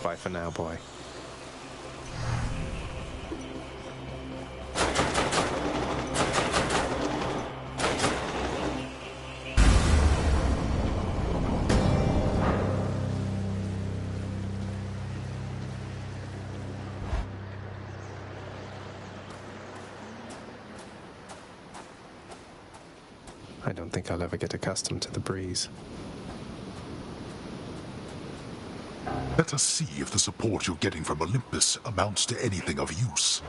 by for now, boy. I don't think I'll ever get accustomed to the breeze. Let us see if the support you're getting from Olympus amounts to anything of use.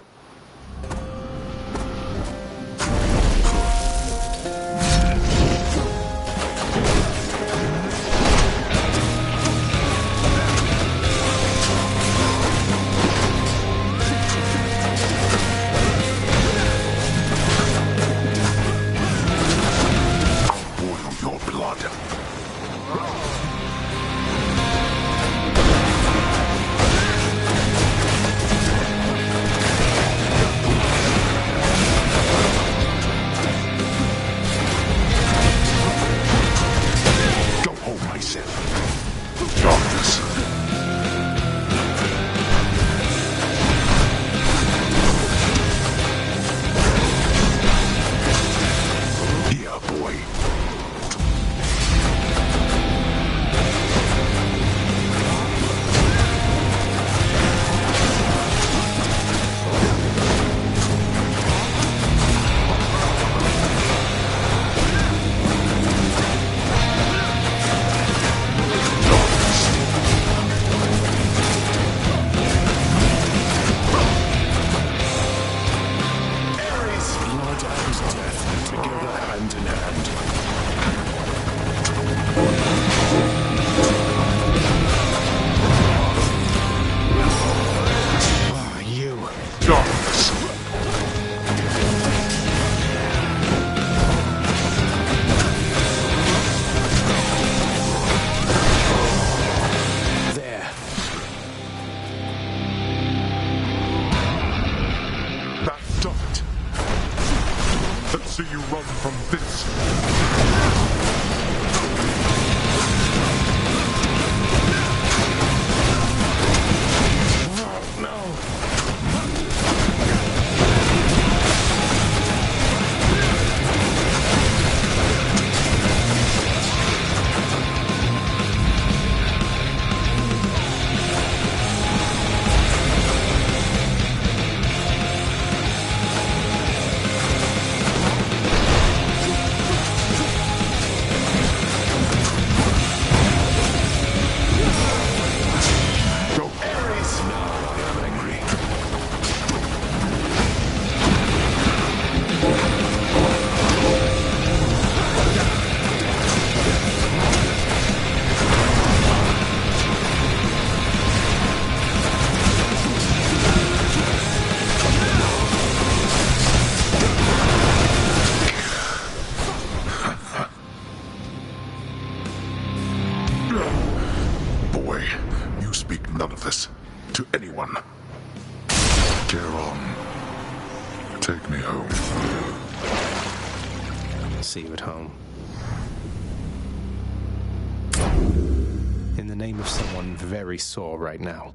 See you at home. In the name of someone very sore right now.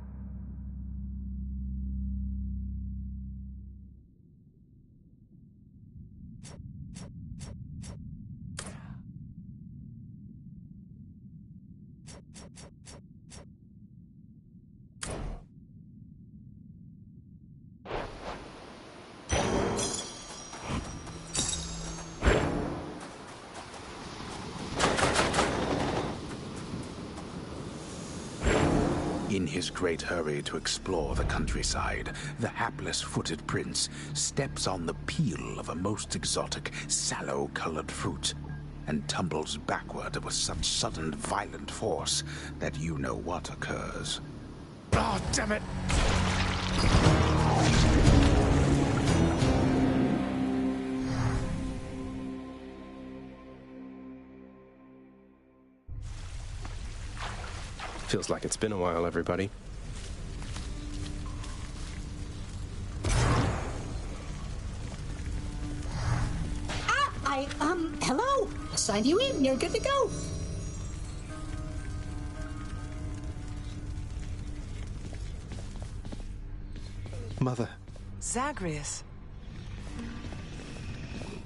In his great hurry to explore the countryside, the hapless-footed prince steps on the peel of a most exotic, sallow-colored fruit and tumbles backward with such sudden, violent force that you know what occurs. Oh, damn it! Feels like it's been a while, everybody. Hello. Signed you in. You're good to go. Mother. Zagreus.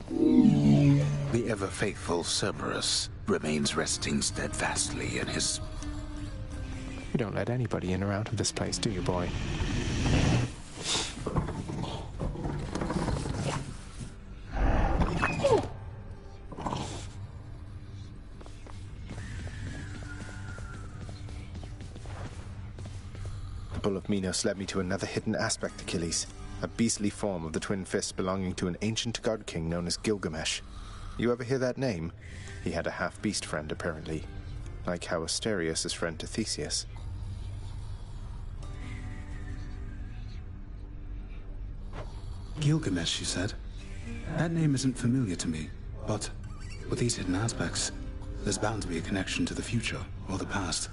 The ever-faithful Cerberus remains resting steadfastly in his... You don't let anybody in or out of this place, do you, boy? The Bull of Minos led me to another hidden aspect, Achilles. A beastly form of the twin fists belonging to an ancient god king known as Gilgamesh. You ever hear that name? He had a half-beast friend, apparently. Like how Asterius is friend to Theseus. Gilgamesh, you said? That name isn't familiar to me, but with these hidden aspects, there's bound to be a connection to the future or the past.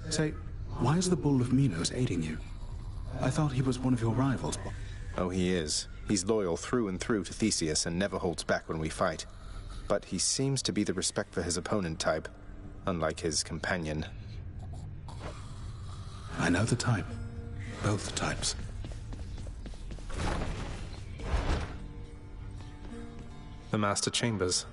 Say, why is the Bull of Minos aiding you? I thought he was one of your rivals. Oh, he is. He's loyal through and through to Theseus and never holds back when we fight. But he seems to be the respect for his opponent type, unlike his companion. I know the type. Both types. The Master Chambers.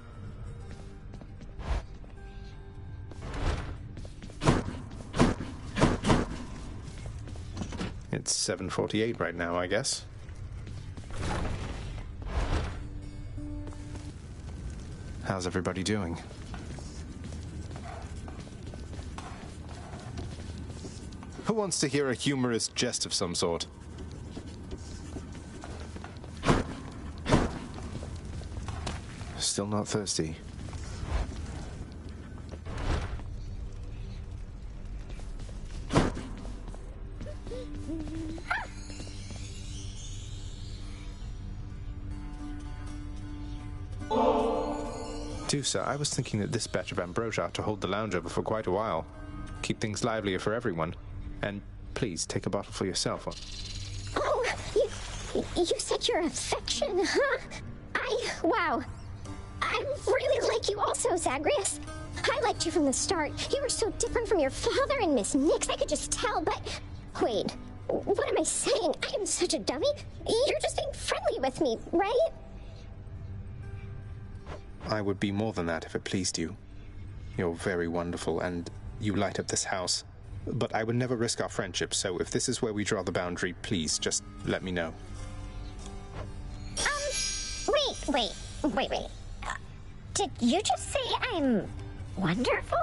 It's 7:48 right now, I guess. How's everybody doing? Who wants to hear a humorous jest of some sort? Still not thirsty. Tusa, I was thinking that this batch of ambrosia ought to hold the lounge over for quite a while. Keep things livelier for everyone. And please, take a bottle for yourself. Oh, you said your affection, huh? Wow. I really like you also, Zagreus. I liked you from the start. You were so different from your father and Miss Nyx. I could just tell, but... Wait, what am I saying? I am such a dummy. You're just being friendly with me, right? I would be more than that if it pleased you. You're very wonderful, and you light up this house. But I would never risk our friendship, so if this is where we draw the boundary, please, just let me know. Wait. Did you just say I'm wonderful?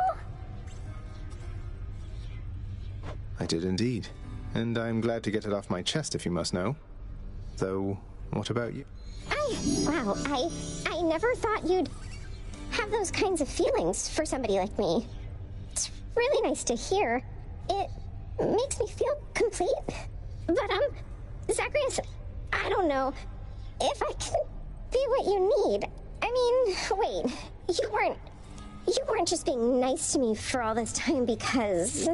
I did indeed. And I'm glad to get it off my chest, if you must know. Though, what about you? I never thought you'd have those kinds of feelings for somebody like me. It's really nice to hear. It makes me feel complete. But, Zagreus, I don't know if I can be what you need. I mean, wait, you weren't just being nice to me for all this time because...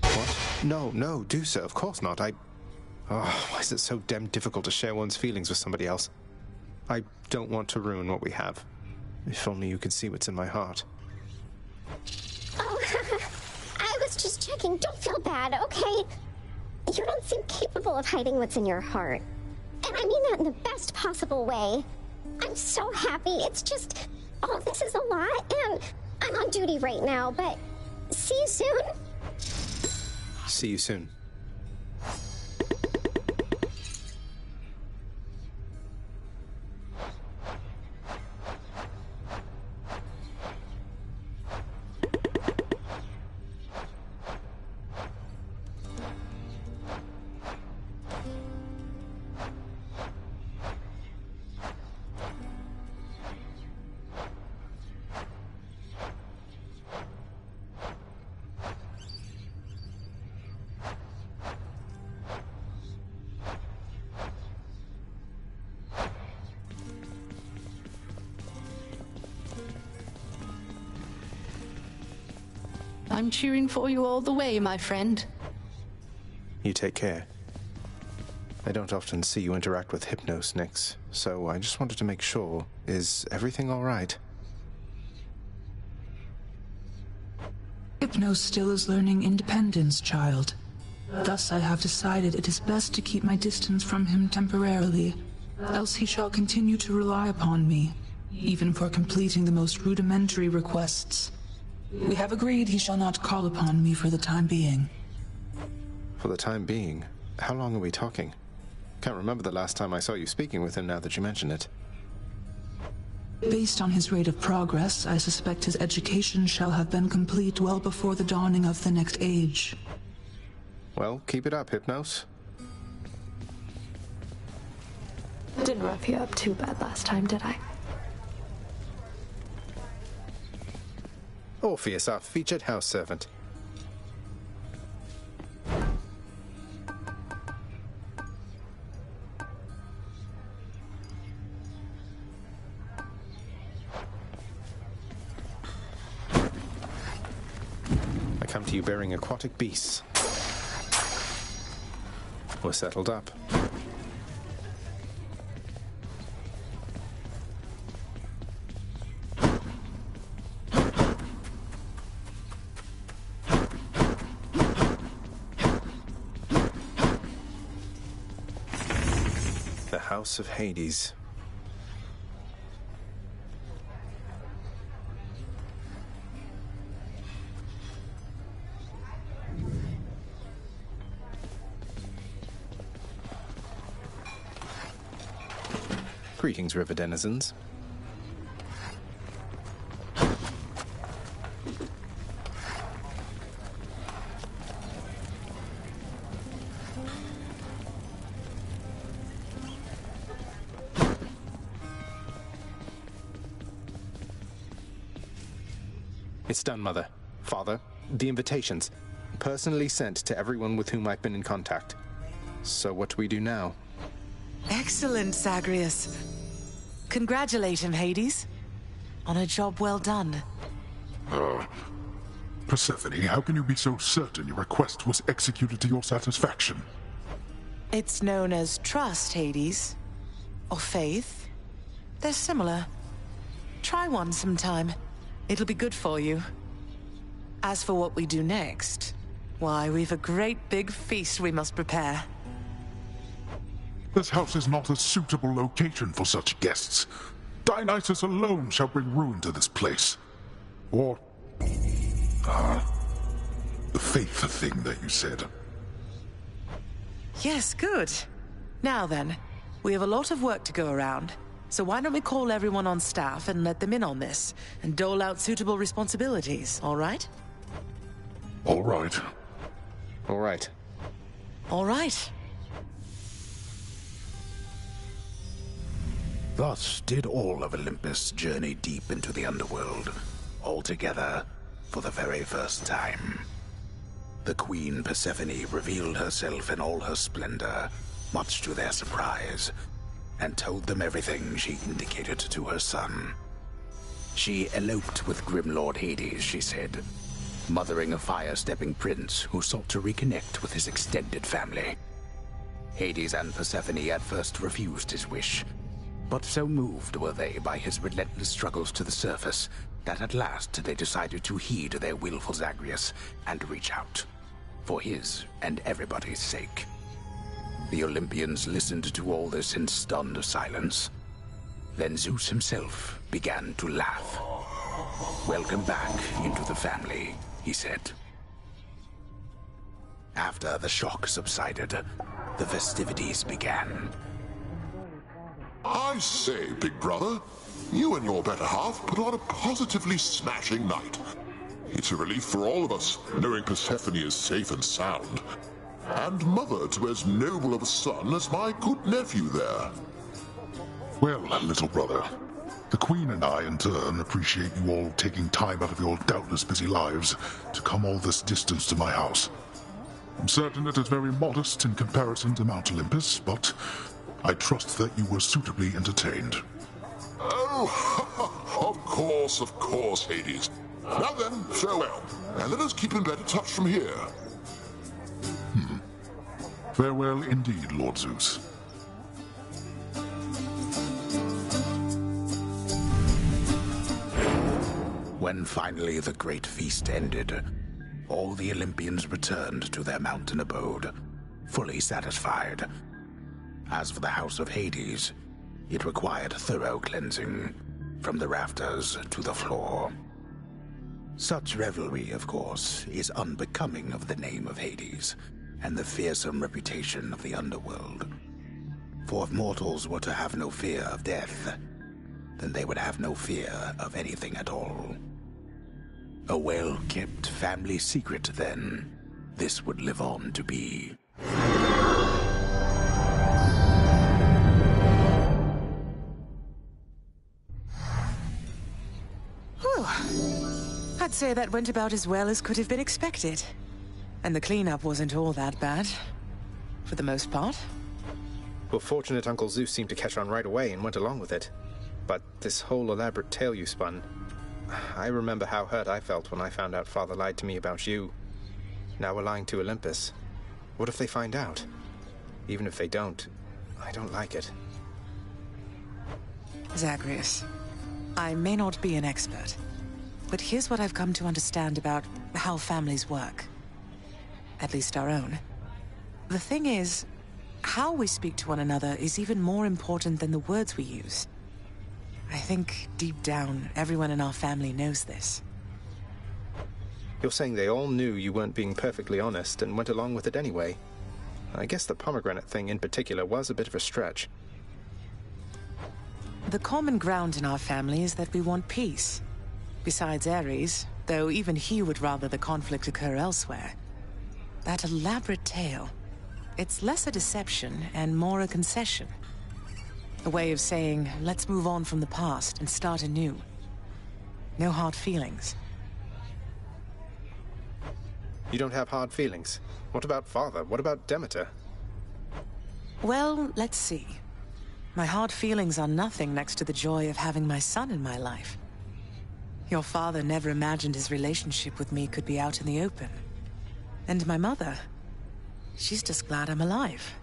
What? No, do so. Of course not. Why is it so damn difficult to share one's feelings with somebody else? I don't want to ruin what we have. If only you could see what's in my heart. Oh, I was just checking. Don't feel bad, okay? You don't seem capable of hiding what's in your heart. And I mean that in the best possible way. I'm so happy. It's just, all this is a lot, and I'm on duty right now, but see you soon. See you soon. I'm cheering for you all the way, my friend. You take care. I don't often see you interact with Hypnos, Nyx, so I just wanted to make sure. Is everything all right? Hypnos still is learning independence, child. Thus I have decided it is best to keep my distance from him temporarily, else he shall continue to rely upon me, even for completing the most rudimentary requests. We have agreed he shall not call upon me for the time being. For the time being? How long are we talking? Can't remember the last time I saw you speaking with him now that you mention it. Based on his rate of progress, I suspect his education shall have been complete well before the dawning of the next age. Well, keep it up, Hypnos. Didn't rough you up too bad last time, did I? Orpheus, our featured house servant. I come to you bearing aquatic beasts. We're settled up. The House of Hades. Greetings, river denizens. It's done, Mother. Father, the invitations, personally sent to everyone with whom I've been in contact. So what do we do now? Excellent, Zagreus. Congratulate him, Hades. On a job well done. Persephone, how can you be so certain your request was executed to your satisfaction? It's known as trust, Hades. Or faith. They're similar. Try one sometime. It'll be good for you. As for what we do next, why, we've a great big feast we must prepare. This house is not a suitable location for such guests. Dionysus alone shall bring ruin to this place. Or... the faith thing that you said. Yes, good. Now then, we have a lot of work to go around, so why don't we call everyone on staff and let them in on this, and dole out suitable responsibilities, all right? All right. All right. All right. Thus did all of Olympus journey deep into the underworld, all together for the very first time. The Queen Persephone revealed herself in all her splendor, much to their surprise, and told them everything she indicated to her son. She eloped with Grim Lord Hades, she said, mothering a fire-stepping prince who sought to reconnect with his extended family. Hades and Persephone at first refused his wish, but so moved were they by his relentless struggles to the surface that at last they decided to heed their willful Zagreus and reach out, for his and everybody's sake. The Olympians listened to all this in stunned silence. Then Zeus himself began to laugh. "Welcome back into the family," he said. After the shock subsided, the festivities began. I say, big brother, you and your better half put on a positively smashing night. It's a relief for all of us, knowing Persephone is safe and sound. And mother to as noble of a son as my good nephew there. Well, little brother, the Queen and I, in turn, appreciate you all taking time out of your doubtless busy lives to come all this distance to my house. I'm certain it is very modest in comparison to Mount Olympus, but I trust that you were suitably entertained. Oh, of course, Hades. Now then, farewell, and let us keep in better touch from here. Farewell indeed, Lord Zeus. When finally the great feast ended, all the Olympians returned to their mountain abode, fully satisfied. As for the House of Hades, it required thorough cleansing, from the rafters to the floor. Such revelry, of course, is unbecoming of the name of Hades, and the fearsome reputation of the underworld. For if mortals were to have no fear of death, then they would have no fear of anything at all. A well-kept family secret, then, this would live on to be. Whew. I'd say that went about as well as could have been expected. And the cleanup wasn't all that bad. For the most part. Well, fortunate Uncle Zeus seemed to catch on right away and went along with it. But this whole elaborate tale you spun... I remember how hurt I felt when I found out Father lied to me about you. Now we're lying to Olympus. What if they find out? Even if they don't, I don't like it. Zagreus, I may not be an expert, but here's what I've come to understand about how families work. At least our own. The thing is, how we speak to one another is even more important than the words we use. I think, deep down, everyone in our family knows this. You're saying they all knew you weren't being perfectly honest and went along with it anyway. I guess the pomegranate thing in particular was a bit of a stretch. The common ground in our family is that we want peace. Besides Ares, though even he would rather the conflict occur elsewhere. That elaborate tale, it's less a deception and more a concession. A way of saying, let's move on from the past and start anew. No hard feelings. You don't have hard feelings? What about Father? What about Demeter? Well, let's see. My hard feelings are nothing next to the joy of having my son in my life. Your father never imagined his relationship with me could be out in the open. And my mother, she's just glad I'm alive.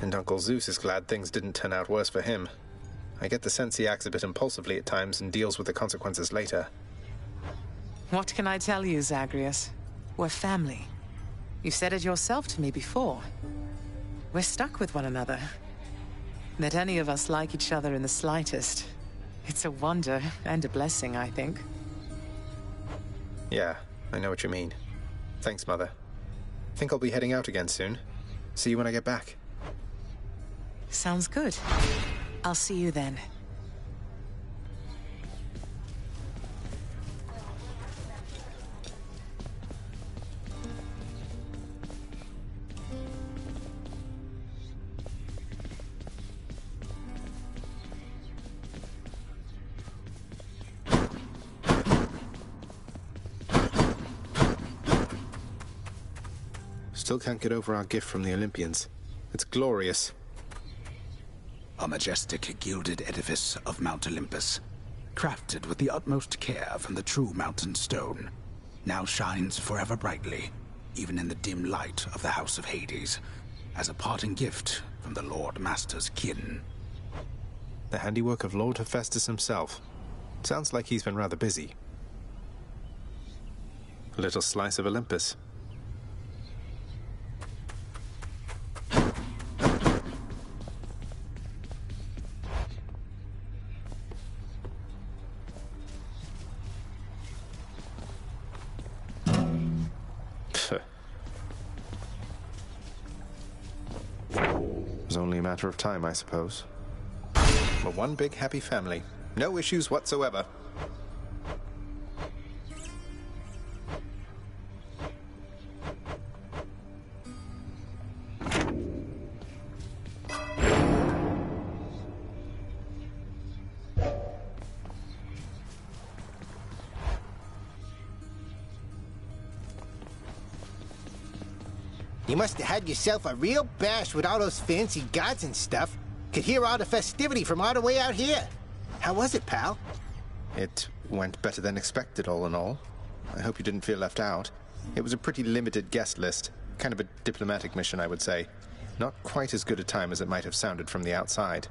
And Uncle Zeus is glad things didn't turn out worse for him. I get the sense he acts a bit impulsively at times and deals with the consequences later. What can I tell you, Zagreus? We're family. You said it yourself to me before. We're stuck with one another. That any of us like each other in the slightest. It's a wonder and a blessing, I think. Yeah, I know what you mean. Thanks, Mother. Think I'll be heading out again soon. See you when I get back. Sounds good. I'll see you then. Still can't get over our gift from the Olympians. It's glorious. A majestic gilded edifice of Mount Olympus, crafted with the utmost care from the true mountain stone, now shines forever brightly, even in the dim light of the House of Hades, as a parting gift from the Lord Master's kin. The handiwork of Lord Hephaestus himself. Sounds like he's been rather busy. A little slice of Olympus. It was only a matter of time, I suppose. We're one big happy family. No issues whatsoever. You must have had yourself a real bash with all those fancy gods and stuff. Could hear all the festivity from all the way out here. How was it, pal? It went better than expected, all in all. I hope you didn't feel left out. It was a pretty limited guest list. Kind of a diplomatic mission, I would say. Not quite as good a time as it might have sounded from the outside.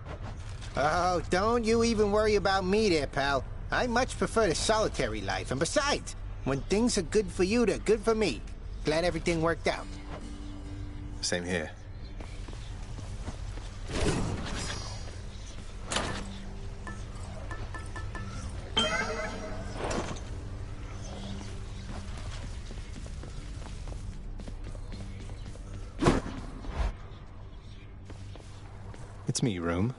Oh, don't you even worry about me there, pal. I much prefer the solitary life, and besides, When things are good for you, they're good for me. Glad everything worked out. Same here. It's me, Room.